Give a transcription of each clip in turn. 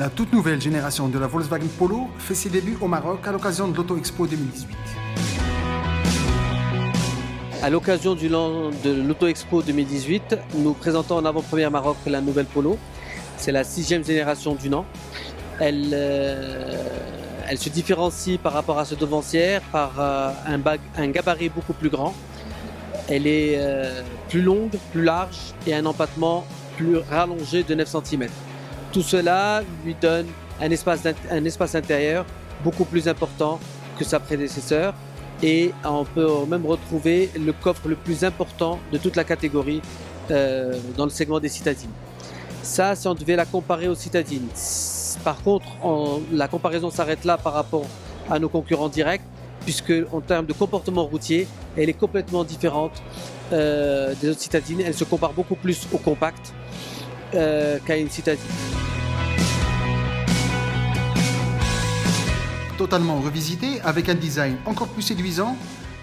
La toute nouvelle génération de la Volkswagen Polo fait ses débuts au Maroc à l'occasion de l'Auto Expo 2018. À l'occasion de l'Auto Expo 2018, nous présentons en avant-première Maroc la nouvelle Polo. C'est la 6e génération du nom. Elle se différencie par rapport à sa devancière par un gabarit beaucoup plus grand. Elle est plus longue, plus large et un empattement plus rallongé de 9 cm. Tout cela lui donne un espace intérieur beaucoup plus important que sa prédécesseur et on peut même retrouver le coffre le plus important de toute la catégorie dans le segment des citadines. Ça, si on devait la comparer aux citadines. Par contre, la comparaison s'arrête là par rapport à nos concurrents directs, puisque en termes de comportement routier, elle est complètement différente des autres citadines. Elle se compare beaucoup plus au compact qu'à une citadine. Totalement revisité, avec un design encore plus séduisant,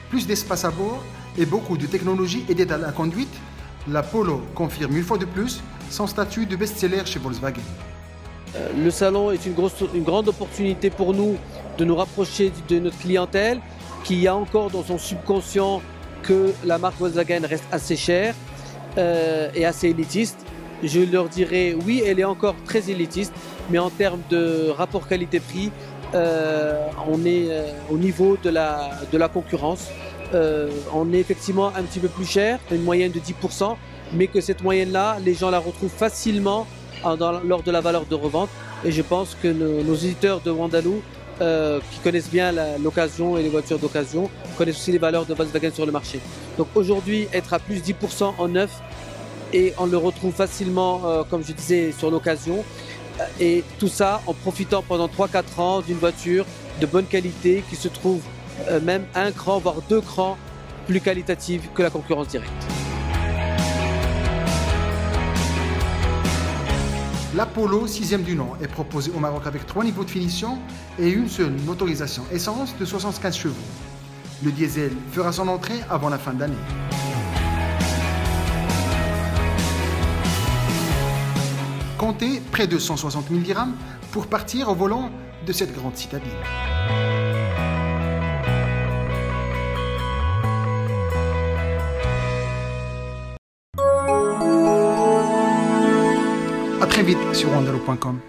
plus d'espace à bord et beaucoup de technologie et d'aide à la conduite, la Polo confirme une fois de plus son statut de best-seller chez Volkswagen. Le salon est une grande opportunité pour nous de nous rapprocher de notre clientèle qui a encore dans son subconscient que la marque Volkswagen reste assez chère et assez élitiste. Je leur dirais oui, elle est encore très élitiste, mais en termes de rapport qualité-prix, on est au niveau de la concurrence. On est effectivement un petit peu plus cher, une moyenne de 10%, mais que cette moyenne-là, les gens la retrouvent facilement lors de la valeur de revente. Et je pense que nos éditeurs de Wandaloo, qui connaissent bien l'occasion et les voitures d'occasion, connaissent aussi les valeurs de Volkswagen sur le marché. Donc aujourd'hui, être à plus 10% en neuf, et on le retrouve facilement, comme je disais, sur l'occasion. Et tout ça en profitant pendant 3-4 ans d'une voiture de bonne qualité qui se trouve même un cran, voire 2 crans plus qualitative que la concurrence directe. La Polo 6e du nom est proposée au Maroc avec 3 niveaux de finition et une seule motorisation essence de 75 chevaux. Le diesel fera son entrée avant la fin d'année. Comptez près de 160 000 dirhams pour partir au volant de cette grande citadine. À très vite sur wandaloo.com.